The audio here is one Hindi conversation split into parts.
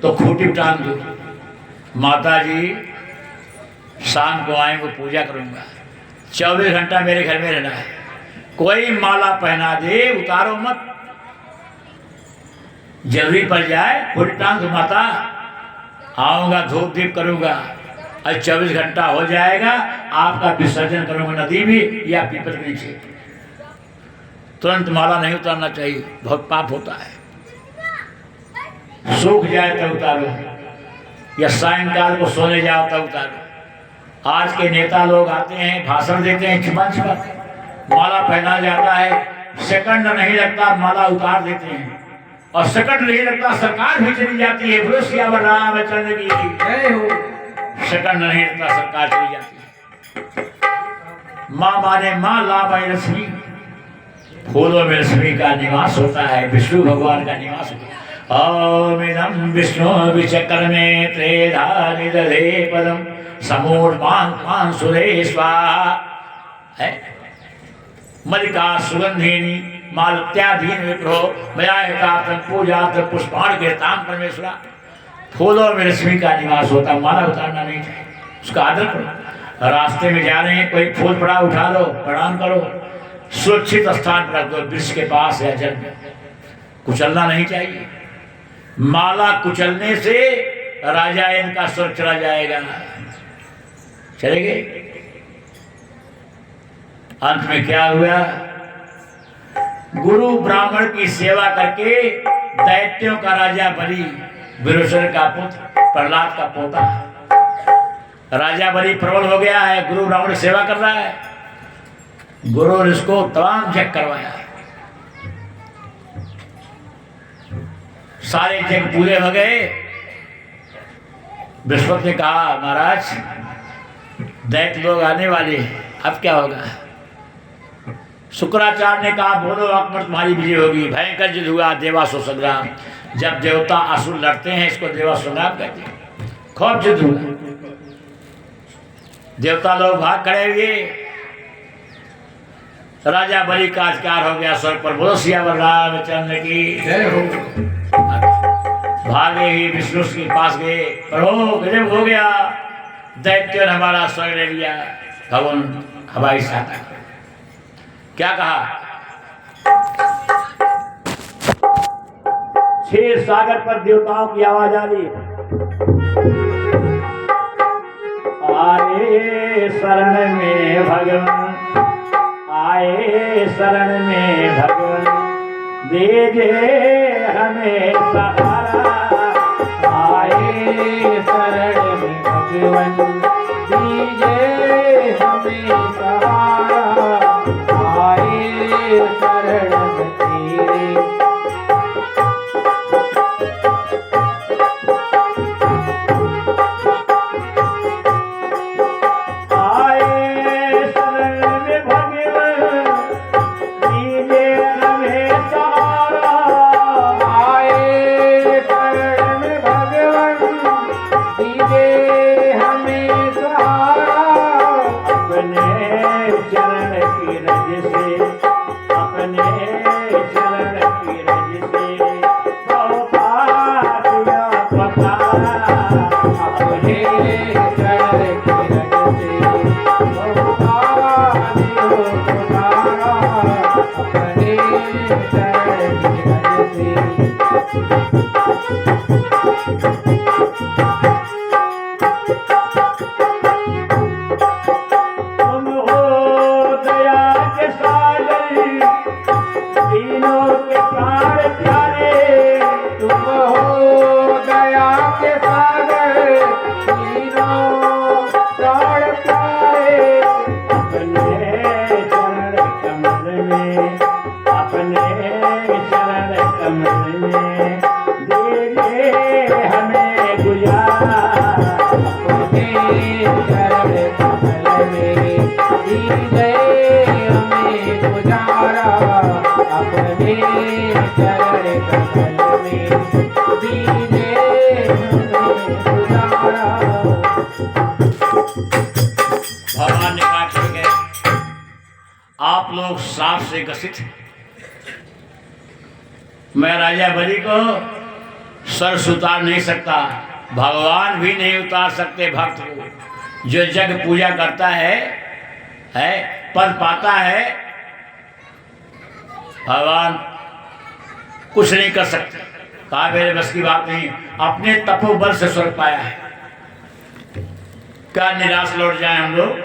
तो खूंटी टांग दो, माता जी शाम को आएंगे पूजा करूंगा, 24 घंटा मेरे घर में रहना है। कोई माला पहना दे उतारो मत, जरूरी पड़ जाए खूंटी टांग दो, माता आऊंगा धूप दीप करूंगा, और 24 घंटा हो जाएगा आपका विसर्जन करूंगा नदी में या पीपल के नीचे। तुरंत माला नहीं उतारना चाहिए, बहुत पाप होता है। सूख जाए तब उतारो, या सायंकाल को सोने जाओ तब उतारो। आज के नेता लोग आते हैं, भाषण देते हैं मंच पर, माला पहना जाता है, सेकंड नहीं लगता माला उतार देते हैं, और सेकंड नहीं लगता सरकार भी चली जाती है। बोलो सियावर रामचंद्र की जय हो। सेकंड नहीं लगता सरकार चली जाती है। माँ माने माँ लाभ रश्मि, फूलों में रश्मि का निवास होता है, विष्णु भगवान का निवास होता है। ओम इदं विष्णु विचक्र में त्रेधा निदधे पदम समूढ़ सुरेश्वा है। मलिका सुगंधिनी मालत्याधीन विप्रो मयाहितार्थम पूजार्थम पुष्पाण कीर्तान परमेश्वरा। फूलों में रश्मि का निवास होता, माला उतारना नहीं चाहिए, उसका आदर करो। रास्ते में जा रहे हैं, कोई फूल पड़ा उठा लो, प्रणाम करो, सुरक्षित स्थान पर रख दो, वृक्ष के पास या जल में, कुचलना नहीं चाहिए। माला कुचलने से राजा इनका स्वर चला जाएगा। चलेंगे। अंत में क्या हुआ? गुरु ब्राह्मण की सेवा करके दैत्यों का राजा बलि, विरोचन का पुत्र, प्रहलाद का पोता, राजा बलि प्रबल हो गया है, गुरु ब्राह्मण की सेवा कर रहा है। गुरु ने इसको तमाम जग करवाया, सारे जग पूरे हो गए। बृहस्पति ने कहा महाराज दैत्य लोग आने वाले, अब क्या होगा? शुक्राचार्य ने कहा बोलो अकबर तुम्हारी विजय होगी। भयंकर युद्ध हुआ, देवासुर संग्राम। जब देवता असुर लड़ते हैं इसको देवासुर संग्राम कहते हैं। खूब युद्ध हुआ, देवता लोग भाग खड़े हुए, राजा बलि का अधिकार हो गया स्वर्ग पर। बोलो सियावर रामचंद्र की जय हो। भागे ही विष्णु के पास गए, प्रभु गजब हो गया, दैत्य ने हमारा स्वर्ग ले लिया। भगवान हवाई सहायता क्या कहा? क्षीर सागर पर देवताओं की आवाज आ रही है, आए शरण में भगवान, आए शरण में भगवान, दीजे हमें सहारा। आए शरण में भगवान, दीजे हमें सहारा। आए शरण में तेरे, भगवान ने कहा ठीक है, आप लोग साफ से ग्रसित, मैं राजा बलि को सर्स उतार नहीं सकता, भगवान भी नहीं उतार सकते भक्त को। जो जग पूजा करता है पद पाता है, भगवान कुछ नहीं कर सकते। कहा मेरे बस की बात नहीं, अपने तपोबल से स्वर्ग पाया है। क्या निराश लौट जाए हम लोग?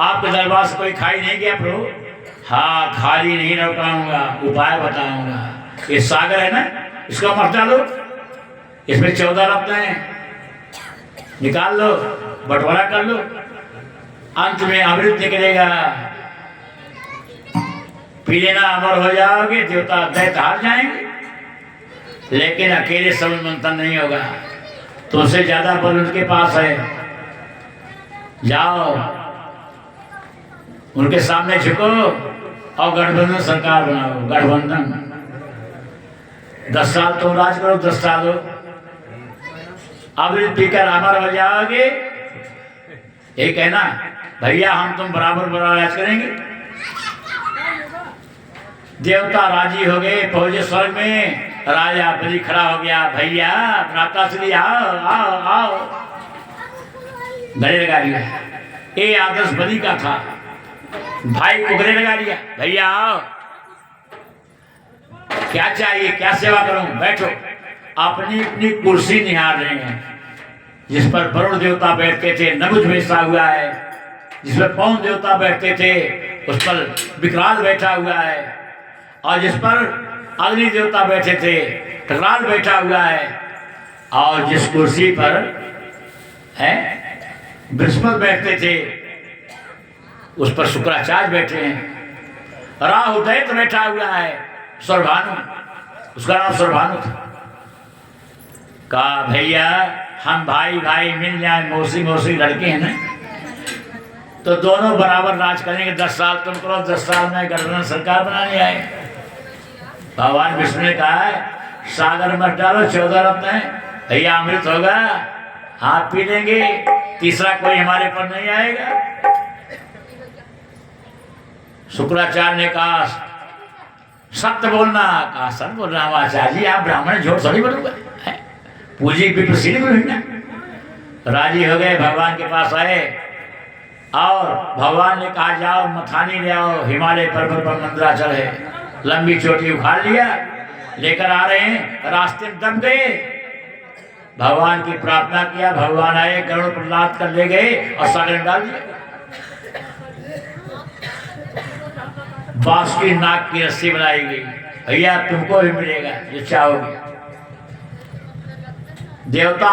आपके दरबार से कोई खाई नहीं गया प्रभु? हाँ, खाली नहीं लौटाऊंगा, उपाय बताऊंगा। ये सागर है ना, इसको मत डालो, इसमें 14 रत्न हैं, निकाल लो, बंटवारा कर लो, अंत में अमृत निकलेगा। पी लेना, अमर हो जाओगे, देवता दैत हार जाएंगे। लेकिन अकेले सब मंथन नहीं होगा, तुमसे ज्यादा बल उनके पास है। जाओ उनके सामने झुको और गठबंधन सरकार बनाओ। गठबंधन 10 साल तुम राज करो, 10 साल हो, अमृत पीकर अमर हो जाओगे। ये कहना भैया हम तुम बराबर बराबर राज करेंगे। देवता राजी हो गए, पहुंचे स्वर्ग में। राजा बलि खड़ा हो गया, भैया भ्राताश्री आओ आओ आओ, गले लगा दिया। ये आदर्श बलि का था, भाई को गले लगा दिया, भैया आओ, क्या चाहिए, क्या सेवा करूं, बैठो। अपनी अपनी कुर्सी निहार रहे हैं। जिस पर वरुण देवता बैठते थे नभुज बैठा हुआ है, जिस पर पवन देवता बैठते थे उस पर विकराल बैठा हुआ है, और जिस पर अग्नि देवता बैठे थे टकराल बैठा हुआ है, और जिस कुर्सी पर है बृहस्पति बैठते थे उस पर शुक्राचार्य बैठे हैं। राहु दैत्य बैठा हुआ है, सर्वभानु, उसका नाम सर्वभानु था। कहा भैया हम भाई भाई मिल जाए, मौसी मौसी लड़के हैं ना, तो दोनों बराबर राज करेंगे। 10 साल तुम करो, 10 साल में गठबंधन सरकार बनाने आए। भगवान विष्णु ने कहा है सागर मत डालो, 14 रत्न है, भैया अमृत होगा, हाथ पी लेंगे, तीसरा कोई हमारे पर नहीं आएगा। शुक्राचार्य ने कहा सत्य बोलना। कहा सत्य बोल रहा हूँ आचार्य जी, आप ब्राह्मण झूठ थोड़ी बोलूंगा, पूजी भी प्रसिद्ध भी। राजी हो गए, भगवान के पास आए और भगवान ने कहा जाओ मथानी ले आओ, हिमालय पर्वत पर मंदराचल है, लंबी चोटी उखाड़ लिया, लेकर आ रहे हैं, रास्ते में दब गए। भगवान की प्रार्थना किया, भगवान आए, गरुड़ पर लाद कर ले गए और सागर में डाल दिया। बांस की नाक की रस्सी बनाई गई, भैया तुमको भी मिलेगा जो चाहोगे। देवता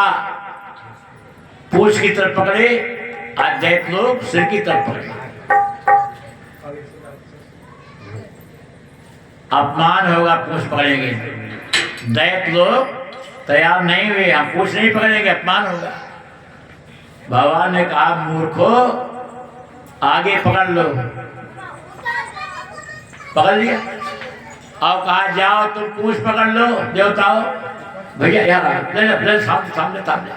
पूछ की तरफ पकड़े, आज दैत्य लोग सिर की तरफ पकड़े। अपमान होगा पूछ पकड़ेंगे, दैत्य लोग तैयार नहीं हुए, हम पूछ नहीं पकड़ेंगे, अपमान होगा। भगवान ने कहा मूर्खो आगे पकड़ लो, पकड़ लिया और कहा जाओ तुम पूछ पकड़ लो देवताओं। भैया यार ले सामने सामने सामने।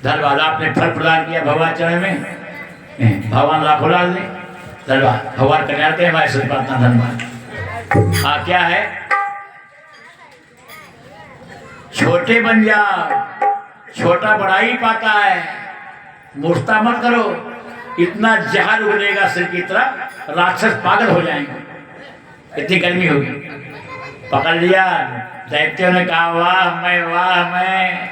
धन्यवाद, आपने फल प्रदान किया भगवान चरण में, भगवान लाखों लाल दे। धन्यवाद, भगवान कल्याण के हमारे से प्रार्थना। धन्यवाद। हाँ क्या है, छोटे बन जाओ, छोटा बड़ा ही पाता है, मूर्खता मत करो। इतना जहर उगलेगा सिर की तरह, राक्षस पागल हो जाएंगे, इतनी गर्मी होगी। पकड़ लिया, दैत्यों ने कहा वाह मैं,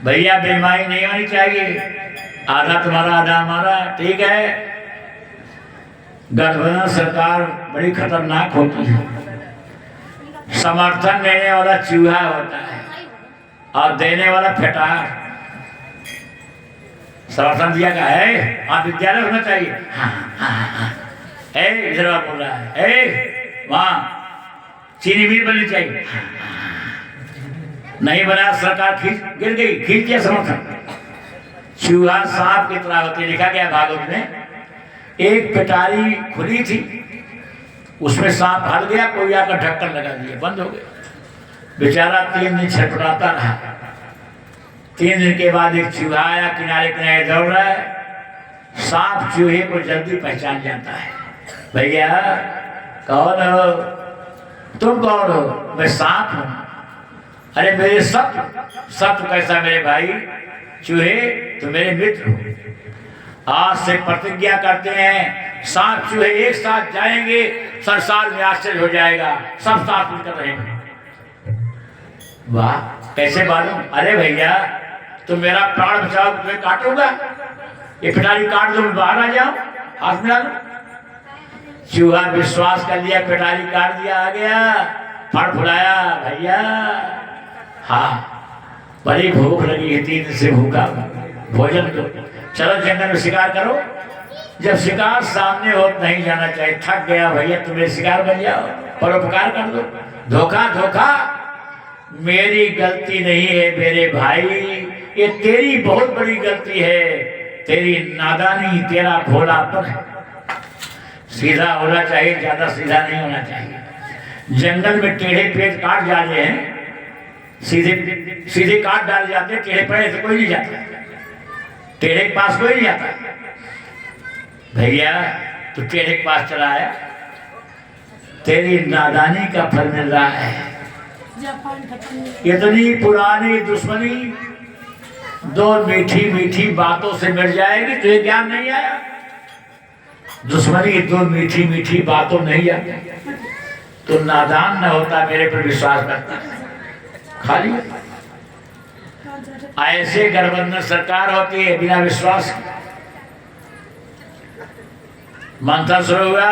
भैया बेईमानी नहीं होनी चाहिए, आधा तुम्हारा आधा हमारा, ठीक है। गठबंधन सरकार बड़ी खतरनाक होती है, समर्थन देने वाला चूहा होता है और देने वाला फेटार। समर्थन दिया का है, आप विद्यालय होना चाहिए, इधर बोल रहा है, वहां चीनी मिल बननी चाहिए, नहीं बना सरकार गिर गई, खींच दिया समर्थन। चूहा सांप की तरह होती, लिखा गया भागवत में। एक पिटारी खुली थी, उसमें सांप हल गया, कोई आकर ढक्कन लगा दिया, बंद हो गया। बेचारा 3 दिन छटपटाता रहा। 3 दिन के बाद एक चूहा आया, किनारे किनारे दौड़ रहा है। सांप चूहे को जल्दी पहचान जाता है, भैया कौन हो? तुम कौन हो? मैं सांप हूं। अरे मेरे सत्य कैसा मेरे भाई? चूहे तो मेरे मित्र हो। आज से प्रतिज्ञा करते हैं, सांप चूहे एक साथ जाएंगे, संसार में आश्चर्य हो जाएगा, सब साथ मिलकर रहेंगे। वाह, कैसे मालूम? अरे भैया, तुम मेरा प्राण बचाओ, तुम्हें काटूंगा। ये पिटारी काट दो, बाहर आ जाओ, हाथ मिला लो। चूहा विश्वास कर लिया, पिटारी काट दिया, आ गया, फड़फड़ाया, भैया हाँ बड़ी भूख लगी है, 3 दिन से भूखा, भोजन दो, चलो जंगल में शिकार करो। जब शिकार सामने हो नहीं जाना चाहिए, थक गया भैया, तुम्हें शिकार बन जाओ, परोपकार कर दो। धोखा मेरी गलती नहीं है मेरे भाई, ये तेरी बहुत बड़ी गलती है, तेरी नादानी, तेरा भोलापन है। सीधा होना चाहिए, ज्यादा सीधा नहीं होना चाहिए। जंगल में टेढ़े पेड़ काट डाले हैं, सीधे काट डाले जाते हैं, टेढ़े पेड़ से कोई नहीं जाता, टेढ़े के पास कोई नहीं जाता। भैया तू टेढ़े के पास चला आया, तेरी नादानी का फल मिल रहा है। इतनी पुरानी दुश्मनी 2 मीठी बातों से मिट जाएगी, तुझे ज्ञान नहीं आया? दुश्मनी 2 मीठी बातों नहीं आती, तो नादान न होता, मेरे पर विश्वास करता, खाली ऐसे गठबंधन सरकार होती है बिना विश्वास। मंथन शुरू हुआ,